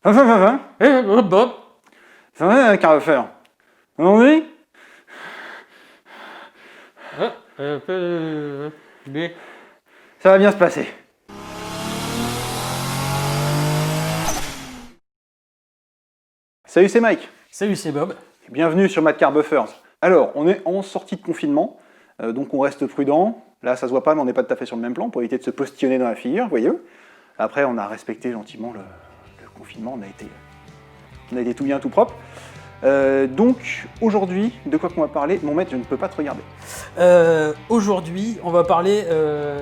Bob. Ça va avec un buffer. Oui. B. Ça va bien se passer. Salut, c'est Mike. Salut, c'est Bob. Bienvenue sur Mad Car Buffers. Alors, on est en sortie de confinement, donc on reste prudent. Là, ça se voit pas, mais on n'est pas tout à fait sur le même plan pour éviter de se postillonner dans la figure, voyez. Après, on a respecté gentiment le confinement, on a été tout bien, tout propre. Donc, aujourd'hui, de quoi qu'on va parler? Mon maître, je ne peux pas te regarder. Aujourd'hui, on va parler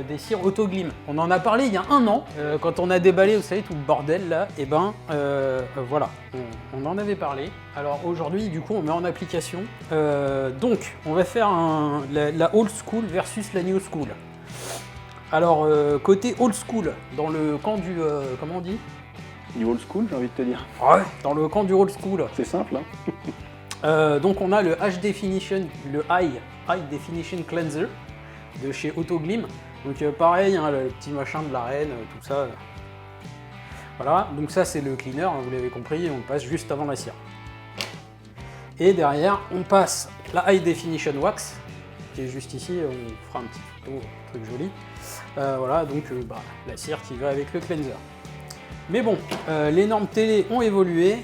des cires Autoglim. On en a parlé il y a un an, quand on a déballé, vous savez, tout le bordel là. Et voilà, on en avait parlé. Alors aujourd'hui, du coup, on met en application. Donc, on va faire la old school versus la new school. Alors, côté old school, dans le camp du... comment on dit? Du old school, j'ai envie de te dire. Ouais, dans le camp du old school. C'est simple, hein. Donc on a le High Definition Definition Cleanser de chez Autoglim. Donc pareil, hein, le petit machin de la reine, tout ça. Voilà, donc ça c'est le cleaner, hein, vous l'avez compris, on passe juste avant la cire. Et derrière, on passe la High Definition Wax, qui est juste ici, on fera un petit photo, un truc joli. Voilà, donc la cire qui va avec le cleanser. Mais bon, les normes télé ont évolué,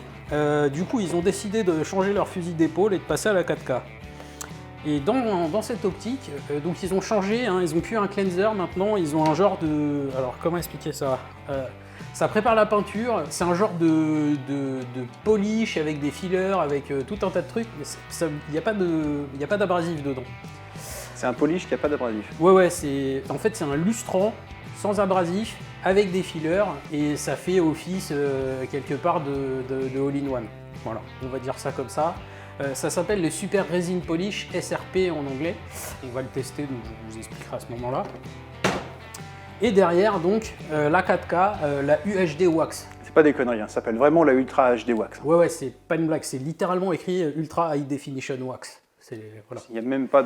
du coup ils ont décidé de changer leur fusil d'épaule et de passer à la 4K. Et dans cette optique, donc ils ont changé, hein, ils ont plus un cleanser maintenant, ils ont un genre de... Alors comment expliquer ça? Ça prépare la peinture, c'est un genre de polish avec des fillers, avec tout un tas de trucs, mais il n'y a pas d'abrasif dedans. C'est un polish qui n'a pas d'abrasif. Ouais, en fait c'est un lustrant sans abrasif, avec des fillers, et ça fait office quelque part de all-in-one. Voilà, on va dire ça comme ça. Ça s'appelle le Super Resin Polish, SRP en anglais. On va le tester, donc je vous expliquerai à ce moment-là. Et derrière, donc, la 4K, la UHD Wax. C'est pas des conneries, hein. Ça s'appelle vraiment la Ultra HD Wax. Ouais, c'est pas une blague, c'est littéralement écrit Ultra High Definition Wax. Voilà. Il n'y a même pas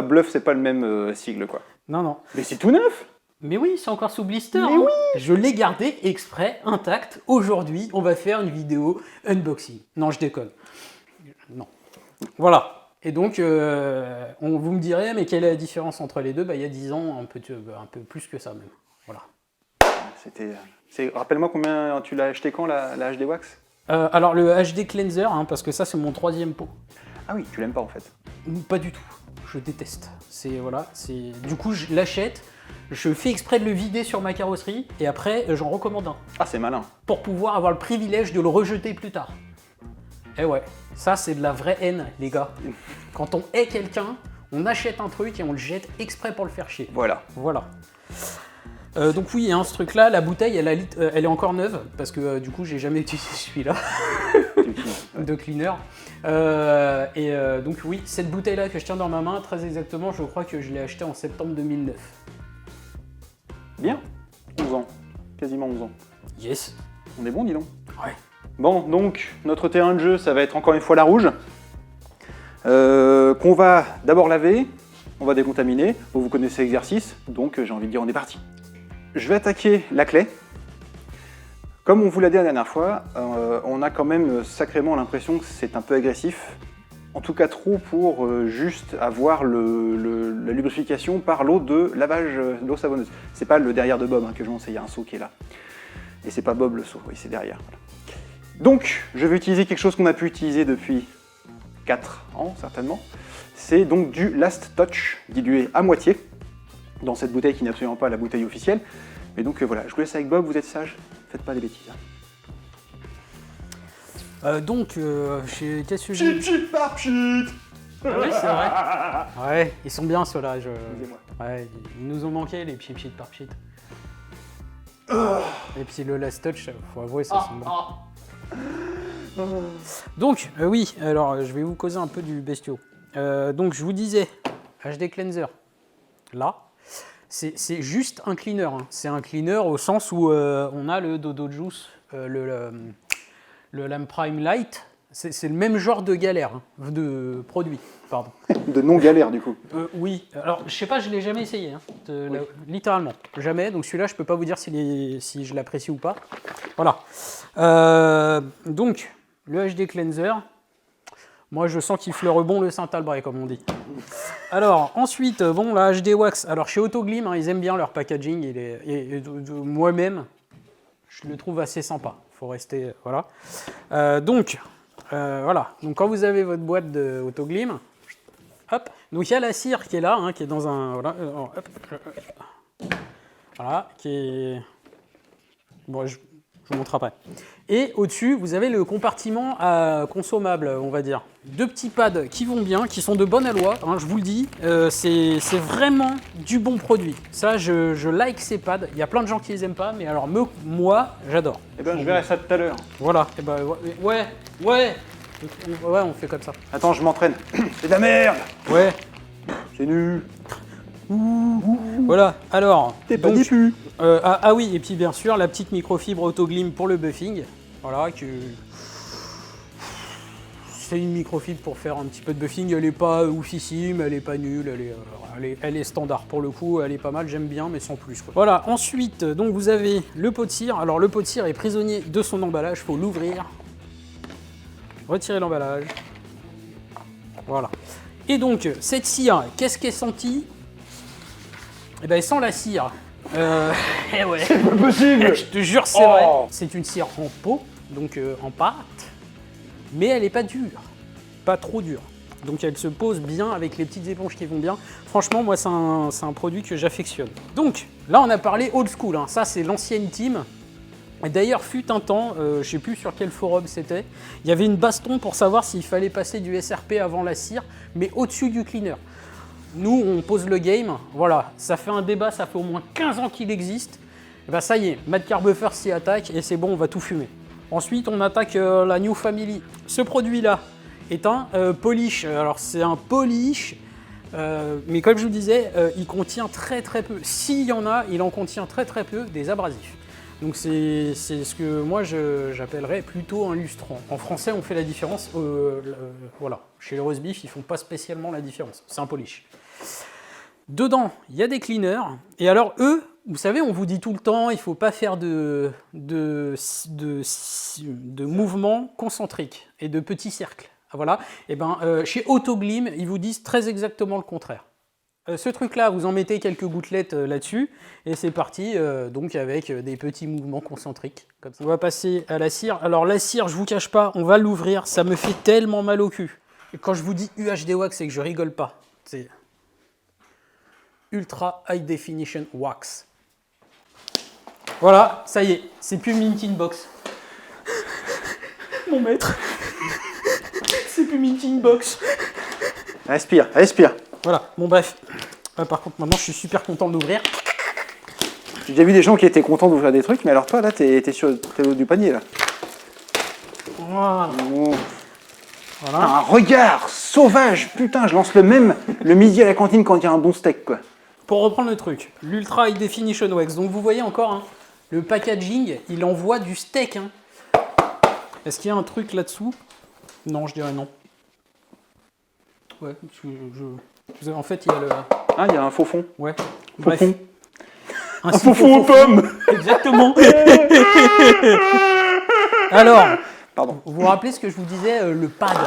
bluff, c'est pas le même sigle, quoi. Non. Mais c'est tout neuf! Mais oui, c'est encore sous blister. Mais hein. oui. Je l'ai gardé exprès, intact. Aujourd'hui, on va faire une vidéo unboxing. Non, je déconne. Non. Voilà. Et donc, vous me direz, mais quelle est la différence entre les deux? Il y a 10 ans, un peu plus que ça même. Voilà. Rappelle-moi combien tu l'as acheté quand, la HD Wax? Alors, le HD Cleanser, hein, parce que ça, c'est mon 3e pot. Ah oui, tu l'aimes pas en fait? Pas du tout. Je déteste. Du coup, je l'achète. Je fais exprès de le vider sur ma carrosserie et après j'en recommande un. Ah, c'est malin. Pour pouvoir avoir le privilège de le rejeter plus tard. Eh ouais, ça c'est de la vraie haine les gars. Quand on hait quelqu'un, on achète un truc et on le jette exprès pour le faire chier. Voilà. Donc oui, hein, ce truc là, la bouteille elle est encore neuve parce que du coup j'ai jamais utilisé celui-là de cleaner. Donc oui, cette bouteille là que je tiens dans ma main, très exactement, je crois que je l'ai achetée en septembre 2009. Bien, 11 ans, quasiment 11 ans. Yes. On est bon, dis donc. Ouais. Bon, donc, notre terrain de jeu, ça va être encore une fois la rouge, qu'on va d'abord laver, on va décontaminer. Bon, vous connaissez l'exercice, donc j'ai envie de dire, on est parti. Je vais attaquer la clé. Comme on vous l'a dit la dernière fois, on a quand même sacrément l'impression que c'est un peu agressif. En tout cas trop pour juste avoir la lubrification par l'eau de lavage, l'eau savonneuse. C'est pas le derrière de Bob hein, que je m'enseigne, il y a un seau qui est là. Et c'est pas Bob le seau, oui c'est derrière. Voilà. Donc je vais utiliser quelque chose qu'on a pu utiliser depuis 4 ans certainement. C'est donc du Last Touch dilué à moitié dans cette bouteille qui n'est absolument pas la bouteille officielle. Mais donc voilà, je vous laisse avec Bob, vous êtes sage, faites pas des bêtises. Hein. Qu'est-ce que j'ai... Chip par pchit. Ah oui, c'est vrai. Ouais, ils sont bien ceux-là. Excusez-moi. Ouais, ils nous ont manqué les pchit par pchit. Et puis le Last Touch, faut avouer, ça sent bon. Donc, oui, alors je vais vous causer un peu du bestiau. Donc je vous disais, HD Cleanser, là, c'est juste un cleaner. Hein. C'est un cleaner au sens où on a le Dodo Juice, le Lamp Prime Light, C'est le même genre de galère, hein, de produit, pardon. De non-galère, du coup. Oui, alors je sais pas, je l'ai jamais essayé, hein, littéralement, jamais. Donc celui-là, je peux pas vous dire si je l'apprécie ou pas. Voilà. Donc, le HD Cleanser, moi je sens qu'il fleure bon le Saint-Albret, comme on dit. Alors, ensuite, bon, la HD Wax. Alors chez Autoglim, hein, ils aiment bien leur packaging, et moi-même, je le trouve assez sympa. Il faut rester, voilà. Voilà, donc quand vous avez votre boîte de Autoglim, hop, donc il y a la cire qui est là, hein, qui est dans un, voilà, voilà, qui est, bon, je vous montre après. Et au-dessus, vous avez le compartiment consommable, on va dire. 2 petits pads qui vont bien, qui sont de bonne aloi, hein, je vous le dis, c'est vraiment du bon produit. Ça, je like ces pads, il y a plein de gens qui les aiment pas, mais alors moi, j'adore. Eh ben, je verrai ça tout à l'heure. Voilà, et ben ouais, on fait comme ça. Attends, je m'entraîne. C'est de la merde. Ouais. C'est nul. Voilà, alors. T'es pas déçu. Ah oui, et puis bien sûr, la petite microfibre Autoglim pour le buffing. Voilà, c'est une microfibre pour faire un petit peu de buffing. Elle n'est pas oufissime, elle n'est pas nulle, elle est standard pour le coup, elle est pas mal, j'aime bien, mais sans plus, quoi. Voilà, ensuite, donc vous avez le pot de cire. Alors le pot de cire est prisonnier de son emballage, il faut l'ouvrir. Retirer l'emballage. Voilà. Et donc, cette cire, qu'est-ce qu'elle sentit? Eh bien, elle sent la cire. Eh ouais. C'est pas possible. Je te jure, c'est vrai. C'est une cire en pot, donc en pâte, mais elle n'est pas dure. Pas trop dure. Donc elle se pose bien avec les petites éponges qui vont bien. Franchement, moi, c'est un produit que j'affectionne. Donc, là, on a parlé old school. Hein. Ça, c'est l'ancienne team. Et d'ailleurs, fut un temps, je ne sais plus sur quel forum c'était, il y avait une baston pour savoir s'il fallait passer du SRP avant la cire, mais au-dessus du cleaner. Nous, on pose le game, voilà, ça fait un débat, ça fait au moins 15 ans qu'il existe. Et ben ça y est, Mad Car Buffer s'y attaque et c'est bon, on va tout fumer. Ensuite, on attaque la New Family. Ce produit-là est un polish. Alors, c'est un polish, mais comme je vous disais, il contient très peu. S'il y en a, il en contient très peu des abrasifs. Donc c'est ce que moi j'appellerais plutôt un lustrant. En français, on fait la différence. Voilà, chez les roast beef, ils font pas spécialement la différence. C'est un polish. Dedans, il y a des cleaners. Et alors eux, vous savez, on vous dit tout le temps, il faut pas faire de mouvements concentriques et de petits cercles. Voilà. Et ben chez Autoglim, ils vous disent très exactement le contraire. Ce truc-là, vous en mettez quelques gouttelettes là-dessus, et c'est parti, donc avec des petits mouvements concentriques. Comme ça. On va passer à la cire. Alors la cire, je vous cache pas, on va l'ouvrir, ça me fait tellement mal au cul. Et quand je vous dis UHD Wax, c'est que je rigole pas. C'est Ultra High Definition Wax. Voilà, ça y est, c'est plus Mint in Box. Mon maître. C'est plus Mint in Box. Respire, respire. Voilà, bon bref. Par contre, maintenant, je suis super content de l'ouvrir. J'ai déjà vu des gens qui étaient contents d'ouvrir des trucs, mais alors toi, là, t'es au haut du panier, là. Voilà. Oh. Voilà. Un regard sauvage. Putain, je lance le midi à la cantine quand il y a un bon steak, quoi. Pour reprendre le truc, l'Ultra High Definition Wax. Donc vous voyez encore, hein, le packaging, il envoie du steak. Hein. Est-ce qu'il y a un truc là-dessous? Non, je dirais non. Ouais, en fait, il y a le... Ah, il y a un faux fond. Ouais. Faux Bref. fond. Un faux fond aux pommes. Exactement. Alors, pardon. Vous vous rappelez ce que je vous disais, le pad.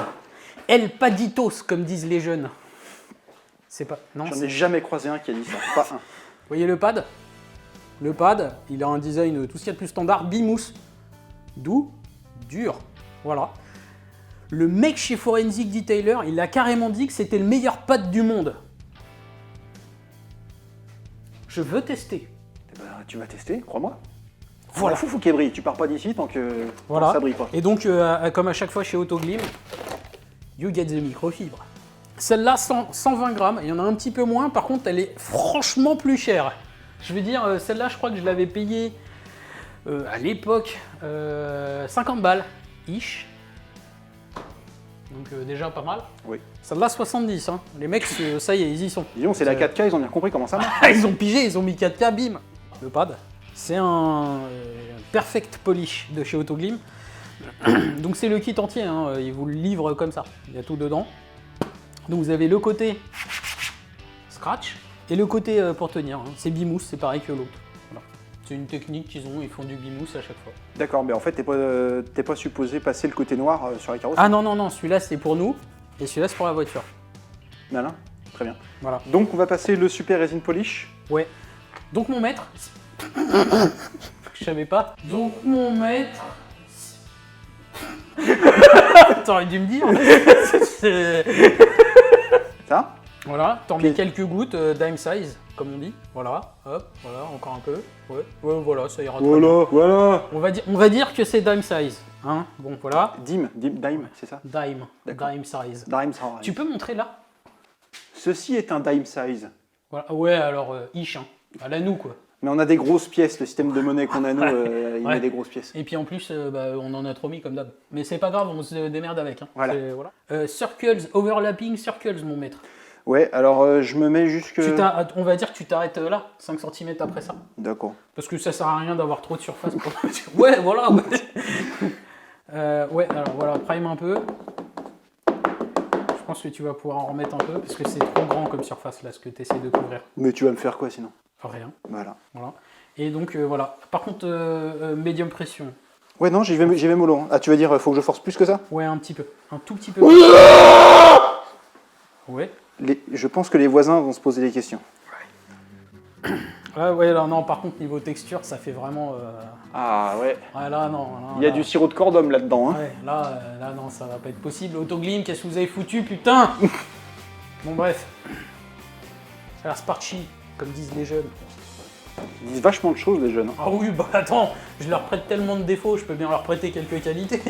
El paditos, comme disent les jeunes. C'est pas... Non, j'en ai jamais croisé un qui a dit ça. Pas un. Vous voyez le pad? Le pad, il a un design tout ce qu'il y a de plus standard, bimousse. Doux, dur. Voilà. Le mec chez Forensic Detailer, il a carrément dit que c'était le meilleur pad du monde. Je veux tester. Eh ben, tu vas tester, crois-moi. Voilà. Faut qu'il brille. Tu pars pas d'ici tant que voilà. Ça brille pas. Et donc, comme à chaque fois chez Autoglim, you get the microfibre. Celle-là, 120 grammes. Il y en a un petit peu moins. Par contre, elle est franchement plus chère. Je veux dire, celle-là, je crois que je l'avais payée à l'époque 50 balles. Ish. Donc déjà pas mal. Oui. Celle-là 70, hein. Les mecs, ça y est, ils y sont. Disons, c'est la 4K, ils ont bien compris comment ça marche. Ils ont pigé, ils ont mis 4K, bim. Le pad, c'est un perfect polish de chez Autoglim. Donc c'est le kit entier, hein. Il vous le livre comme ça, il y a tout dedans. Donc vous avez le côté scratch et le côté pour tenir, hein. C'est bimousse, c'est pareil que l'autre. Voilà. C'est une technique qu'ils ont, ils font du bimousse à chaque fois. D'accord, mais en fait, t'es pas supposé passer le côté noir sur la carrosserie. Ah non, non, non, celui-là c'est pour nous et celui-là c'est pour la voiture. Malin, très bien. Voilà. Donc on va passer le super resin polish. Ouais. Donc mon maître... Je savais pas. Donc mon maître... T'aurais dû me dire. Ça. Voilà, t'en mets quelques gouttes, dime size, comme on dit. Voilà, hop, voilà, encore un peu. Ouais, ouais, voilà, ça ira très bien. Voilà. On va dire que c'est dime size. Hein, bon, voilà. Dime, c'est ça? Dime, D'accord. dime size. Dime size. Tu peux montrer là? Ceci est un dime size. Voilà. Ouais, alors, ish, hein. À la nous, quoi. Mais on a des grosses pièces, le système de monnaie qu'on a nous, il Ouais. met des grosses pièces. Et puis en plus, on en a trop mis comme d'hab. Mais c'est pas grave, on se démerde avec. Hein. Voilà. Circles, overlapping circles, mon maître. Ouais, alors je me mets jusque... On va dire que tu t'arrêtes là, 5 cm après ça. D'accord. Parce que ça sert à rien d'avoir trop de surface. Pour... ouais, voilà. Ouais. Ouais, alors voilà, prime un peu. Je pense que tu vas pouvoir en remettre un peu, parce que c'est trop grand comme surface là, ce que tu essaies de couvrir. Mais tu vas me faire quoi sinon? Rien. Voilà. Voilà. Et donc voilà. Par contre, médium pression. Ouais, non, j'y vais mollo. Ah, tu vas dire, faut que je force plus que ça? Ouais, un petit peu. Un tout petit peu. Ouais. Je pense que les voisins vont se poser des questions. Ah ouais, là, non, par contre, niveau texture, ça fait vraiment... Ah ouais. Ah là, non. Là, Il y a du sirop de cordum là-dedans. Hein. Ouais, là, non, ça va pas être possible. Autoglim, qu'est-ce que vous avez foutu, putain? Bon, bref. Ça a l'air Sparchy, comme disent les jeunes. Ils disent vachement de choses, les jeunes. Hein. Ah oui, bah attends, je leur prête tellement de défauts, je peux bien leur prêter quelques qualités.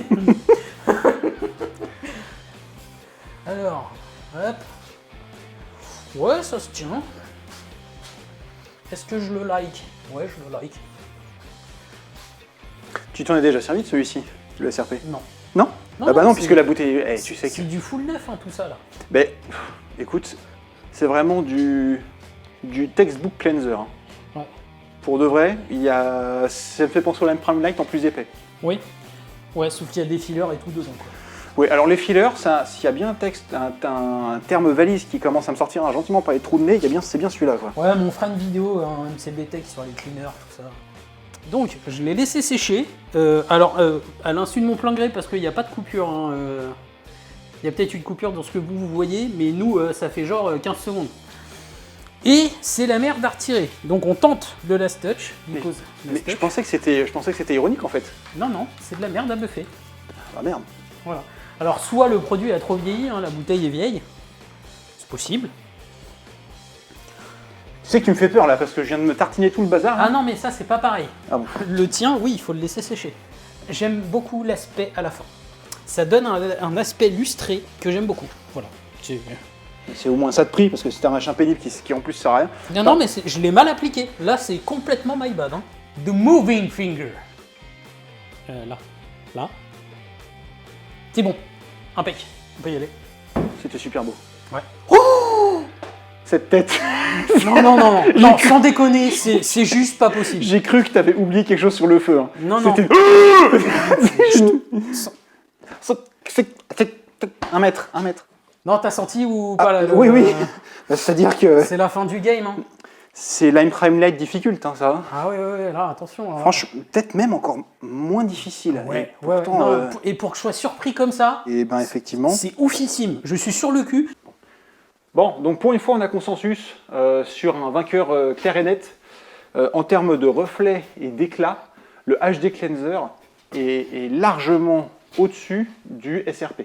Alors, hop. Ouais, ça se tient. Est-ce que je le like? Ouais, je le like. Tu t'en es déjà servi de celui-ci, le SRP? Non. Non? Non, Ah bah non, non, puisque la bouteille... Eh, tu sais que... C'est du full neuf, hein, tout ça, là. Ben, écoute, c'est vraiment du textbook cleanser. Hein. Ouais. Pour de vrai, ça me fait penser au Lime Prime Light en plus épais. Oui. Ouais, sauf qu'il y a des fillers et tout dedans, quoi. Oui, alors les fillers, s'il y a bien un terme valise qui commence à me sortir gentiment par les trous de nez, c'est bien celui-là, quoi. Ouais, mon fera une vidéo en MCB Tech sur les cleaners, tout ça. Donc, je l'ai laissé sécher. À l'insu de mon plein gré, parce qu'il n'y a pas de coupure. Hein, il y a peut-être une coupure dans ce que vous voyez, mais nous, ça fait genre 15 secondes. Et c'est la merde à retirer. Donc, on tente le last touch. Mais je pensais que c'était ironique, en fait. Non, non, c'est de la merde à buffer. Ah merde. Voilà. Alors, soit le produit a trop vieilli, hein, la bouteille est vieille. C'est possible. Tu sais que tu me fais peur, là, parce que je viens de me tartiner tout le bazar. Là. Ah non, mais ça, c'est pas pareil. Ah bon. Le tien, oui, il faut le laisser sécher. J'aime beaucoup l'aspect à la fin. Ça donne un aspect lustré que j'aime beaucoup. Voilà. C'est au moins ça de prix, parce que c'est un machin pénible qui en plus sert à rien. Non, non, mais je l'ai mal appliqué. Là, c'est complètement my bad. Hein. The moving finger. Là. C'est bon. Impec. On peut y aller. C'était super beau. Ouais. Oh, cette tête. Non, sans déconner, c'est juste pas possible. J'ai cru que t'avais oublié quelque chose sur le feu. Hein. Non. C'est 1 mètre. Non, t'as senti ou pas là, Oui. C'est-à-dire que... C'est la fin du game. Hein. C'est Lime Prime Light difficult, hein, ça. Ah ouais, là, attention. Là. Franchement, peut-être même encore moins difficile. Ouais, et pourtant, non, et pour que je sois surpris comme ça, et ben effectivement. C'est oufissime. Je suis sur le cul. Bon, donc pour une fois, on a consensus sur un vainqueur clair et net. En termes de reflets et d'éclat, le HD Cleanser est largement au-dessus du SRP.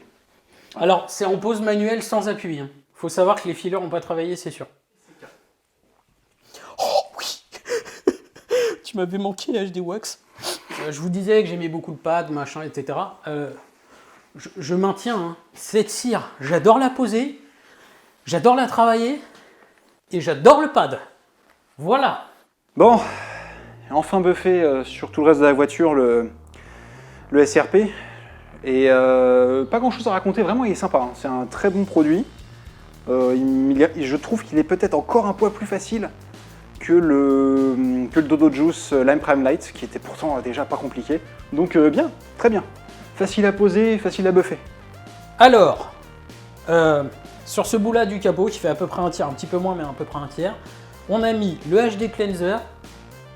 Alors, c'est en pause manuelle sans appui. Hein. Faut savoir que les fillers n'ont pas travaillé, c'est sûr. Oh oui. Tu m'avais manqué HD Wax. Je vous disais que j'aimais beaucoup le pad, machin, etc. Je maintiens. Hein. Cette cire, j'adore la poser, j'adore la travailler et j'adore le pad. Voilà. Bon, enfin buffé sur tout le reste de la voiture, le SRP. Et pas grand chose à raconter, vraiment il est sympa, hein. C'est un très bon produit. Je trouve qu'il est peut-être encore un poids plus facile que le Dodo Juice Lime Prime Light, qui était pourtant déjà pas compliqué. Donc bien, très bien. facile à poser, facile à buffer. Alors, sur ce bout-là du capot, qui fait à peu près un tiers, un petit peu moins, mais à peu près un tiers, on a mis le HD Cleanser,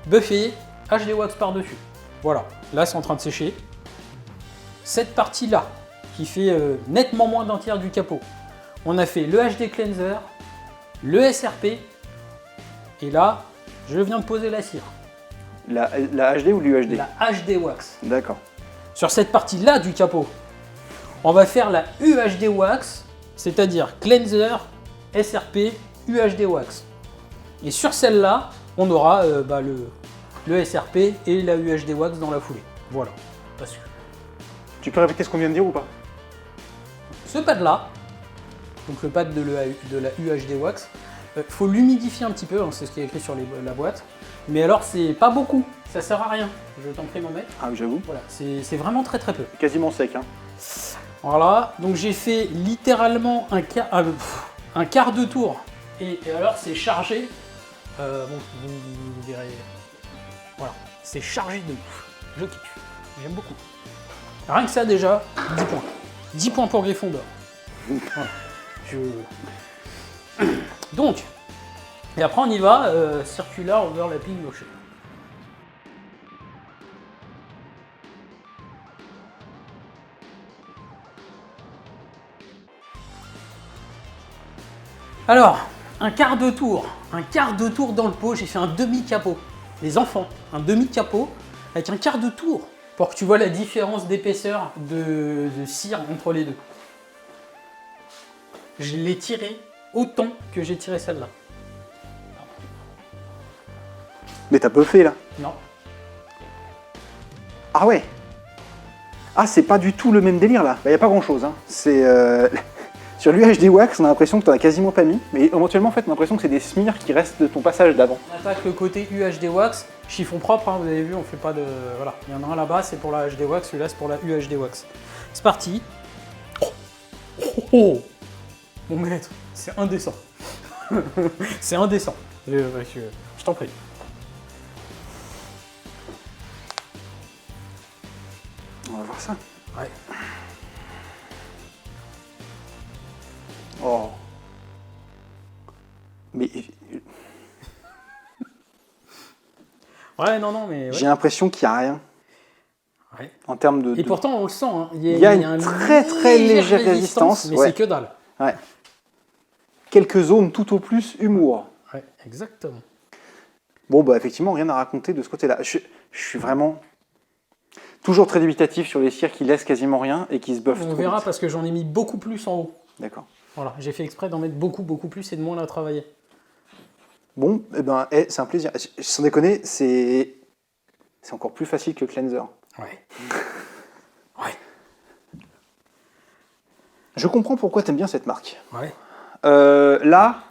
buffé, HD Wax par-dessus. Voilà, là c'est en train de sécher. Cette partie-là, qui fait nettement moins d'un tiers du capot, on a fait le HD Cleanser, le SRP, et là, je viens de poser la cire. La HD ou l'UHD? La HD Wax. D'accord. Sur cette partie-là du capot, on va faire la UHD Wax, c'est-à-dire Cleanser, SRP, UHD Wax. Et sur celle-là, on aura le SRP et la UHD Wax dans la foulée. Voilà. Parce que Tu peux répéter ce qu'on vient de dire ou pas? ce pad-là, donc le pad de la UHD Wax, faut l'humidifier un petit peu, hein, c'est ce qui est écrit sur la boîte. Mais alors, c'est pas beaucoup, ça sert à rien. Je t'en prie, m'en mettre. Ah oui, j'avoue. Voilà, c'est vraiment très très peu. Quasiment sec, hein. Voilà, donc j'ai fait littéralement un quart de tour. Et alors, c'est chargé. Bon, vous verrez. Voilà, c'est chargé de ouf. Je kiffe, j'aime beaucoup. Rien que ça, déjà, 10 points. 10 points pour Gryffondor. Voilà. Donc, et après on y va, circular overlapping motion. Alors, un quart de tour dans le pot, j'ai fait un demi-capot. Les enfants, un demi-capot avec un quart de tour pour que tu vois la différence d'épaisseur de cire entre les deux. Je l'ai tiré autant que j'ai tiré celle-là. Mais t'as buffé là? Non. Ah ouais. Ah, c'est pas du tout le même délire là. Bah, y a pas grand chose. Hein. C'est sur l'UHD Wax, on a l'impression que t'en as quasiment pas mis, mais éventuellement en fait, on a l'impression que c'est des smears qui restent de ton passage d'avant. On attaque le côté UHD Wax, chiffon propre, hein, vous avez vu, on fait pas de... Voilà, il y en a un là-bas, c'est pour la HD Wax, celui-là c'est pour la UHD Wax. C'est parti. Oh, mon maître, c'est indécent. C'est indécent. Je t'en prie. On va voir ça. Ouais. Oh. Mais Ouais, non, mais... Ouais. j'ai l'impression qu'il n'y a rien. Ouais. En termes de... Et pourtant, on le sent, hein. Il y a une très légère résistance. Mais ouais. c'est que dalle. Ouais. Quelques zones tout au plus humour. Ouais, exactement. Bon, bah effectivement, rien à raconter de ce côté-là. Je suis vraiment toujours très dubitatif sur les cires qui laissent quasiment rien et qui se buffent On trop verra vite. parce que j'en ai mis beaucoup plus en haut. D'accord. Voilà, j'ai fait exprès d'en mettre beaucoup plus et de moins la travailler. Bon, eh ben, c'est un plaisir. Sans déconner, c'est encore plus facile que le cleanser. Ouais. Ouais. Je comprends pourquoi tu aimes bien cette marque. Ouais. Là,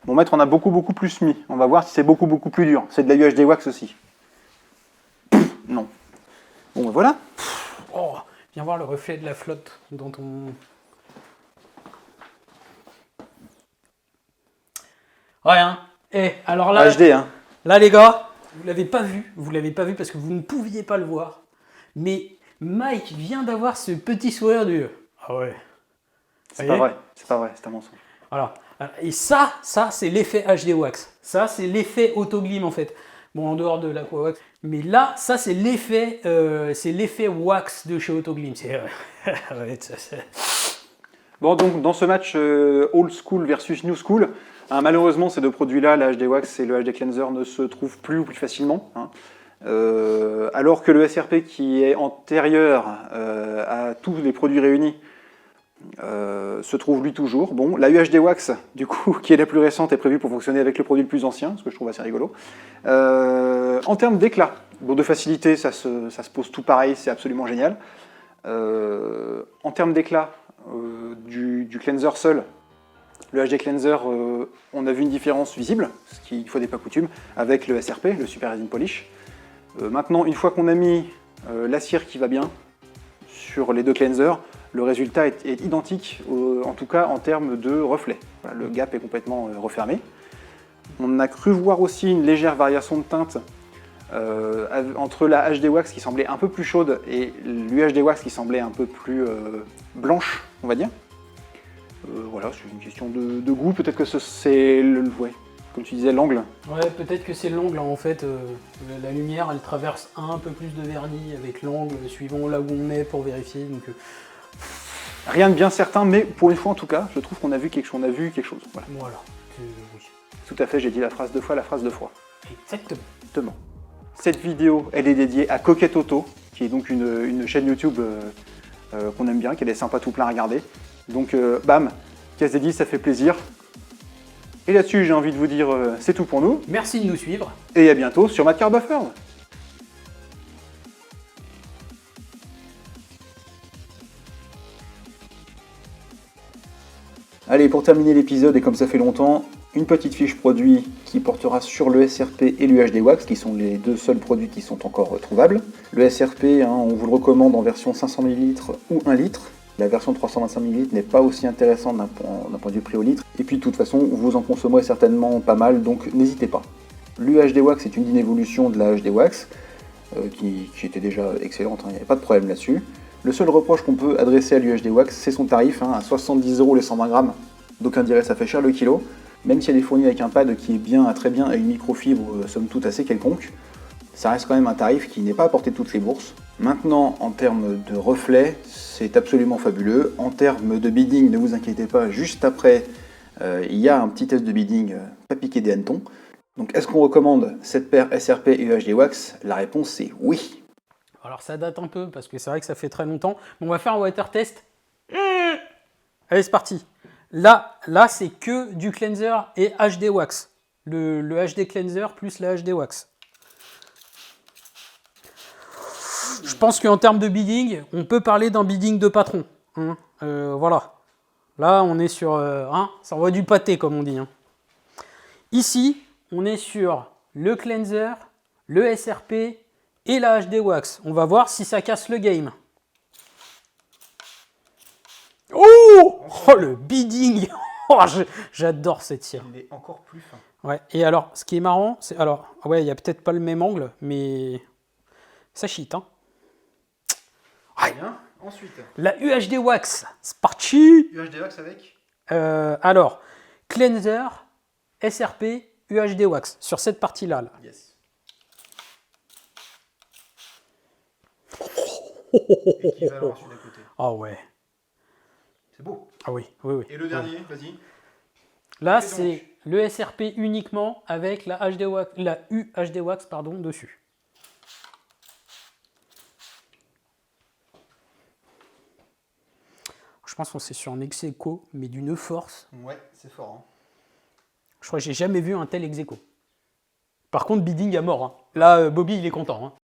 mon maître en a beaucoup plus mis. On va voir si c'est beaucoup plus dur. C'est de la UHD Wax aussi. Non. Bon, ben voilà. Oh, viens voir le reflet de la flotte dans ton... Ouais, hein. Alors là, HD, hein. là les gars, vous l'avez pas vu parce que vous ne pouviez pas le voir. Mais Mike vient d'avoir ce petit sourire du... Ah ouais. C'est pas vrai, c'est un mensonge. Voilà. Et ça c'est l'effet HD Wax. Ça, c'est l'effet Autoglim en fait. Bon, en dehors de l'Aqua-Wax. Mais là, ça, c'est l'effet Wax de chez Autoglim. Bon, donc dans ce match old school versus new school, hein, malheureusement, ces deux produits-là, la HD Wax et le HD Cleanser, ne se trouvent plus ou plus facilement. Hein. Alors que le SRP, qui est antérieur à tous les produits réunis, se trouve lui toujours. Bon, la UHD Wax, du coup, qui est la plus récente, est prévue pour fonctionner avec le produit le plus ancien, ce que je trouve assez rigolo. En termes d'éclat, bon, de facilité, ça se pose tout pareil, c'est absolument génial. En termes d'éclat du cleanser seul, le HD Cleanser, on a vu une différence visible, ce qui, une fois n'est pas coutume, avec le SRP, le Super Resin Polish. Maintenant, une fois qu'on a mis la cire qui va bien sur les deux cleansers, le résultat est identique, en tout cas en termes de reflet. Voilà, le gap est complètement refermé. On a cru voir aussi une légère variation de teinte entre la HD Wax qui semblait un peu plus chaude et l'UHD Wax qui semblait un peu plus blanche, on va dire. Voilà, c'est une question de goût. Peut-être que c'est, ouais, comme tu disais, l'angle. Ouais, peut-être que c'est l'angle. En fait, la lumière, elle traverse un peu plus de vernis avec l'angle, suivant là où on met pour vérifier. Donc, rien de bien certain, mais pour une fois en tout cas, je trouve qu'on a vu quelque chose. Voilà. Voilà. Oui. Tout à fait, j'ai dit la phrase deux fois, la phrase deux fois. Exactement. Cette vidéo, elle est dédiée à Coquette Auto, qui est donc une chaîne YouTube qu'on aime bien, qui est sympa tout plein à regarder. Donc, bam, casse des 10, ça fait plaisir. Et là-dessus, j'ai envie de vous dire, c'est tout pour nous. Merci de nous suivre. Et à bientôt sur Mad Car Buffer. Allez, pour terminer l'épisode, et comme ça fait longtemps, une petite fiche produit qui portera sur le SRP et l'UHD Wax, qui sont les deux seuls produits qui sont encore trouvables. Le SRP, on vous le recommande en version 500 ml ou 1 litre. La version 325 ml n'est pas aussi intéressante d'un point de vue prix au litre. Et puis de toute façon, vous en consommerez certainement pas mal, donc n'hésitez pas. L'UHD Wax est une digne évolution de la HD Wax, qui était déjà excellente, il n'y avait pas de problème là-dessus. Le seul reproche qu'on peut adresser à l'UHD Wax, c'est son tarif, à 70 € les 120 grammes. D'aucuns diraient ça fait cher le kilo, même si elle est fournie avec un pad qui est très bien, à une microfibre somme toute assez quelconque. Ça reste quand même un tarif qui n'est pas à portée de toutes les bourses. Maintenant, en termes de reflets, c'est absolument fabuleux. En termes de bidding, ne vous inquiétez pas, juste après, il y a un petit test de bidding pas piqué des hannetons. Donc, est-ce qu'on recommande cette paire SRP et UHD Wax? La réponse est oui. Alors ça date un peu, parce que c'est vrai que ça fait très longtemps. On va faire un water test. Allez, c'est parti. Là c'est que du cleanser et HD Wax. Le HD cleanser plus la HD Wax. Je pense qu'en termes de bidding, on peut parler d'un bidding de patron. Voilà. Là, on est sur... ça envoie du pâté, comme on dit. Ici, on est sur le cleanser, le SRP et la HD Wax. On va voir si ça casse le game. Oh, le bidding. J'adore cette cire. Il est encore plus fin. Ouais. Et alors, ce qui est marrant, c'est... Alors, ouais, il n'y a peut-être pas le même angle, mais... Ça cheat, Bien. Ensuite, la UHD Wax, c'est parti. UHD Wax avec alors, cleanser, SRP, UHD Wax, sur cette partie-là. Là. Yes. Équivalent à celui d'à côté. Ah ouais. C'est beau. Ah oui. Et le dernier, vas-y. Là, c'est le SRP uniquement avec la UHD Wax dessus. Je pense qu'on c'est sur un ex-aequo, mais d'une force. Ouais, c'est fort. Je crois que j'ai jamais vu un tel ex-aequo. Par contre, bidding à mort. Là, Bobby, il est content.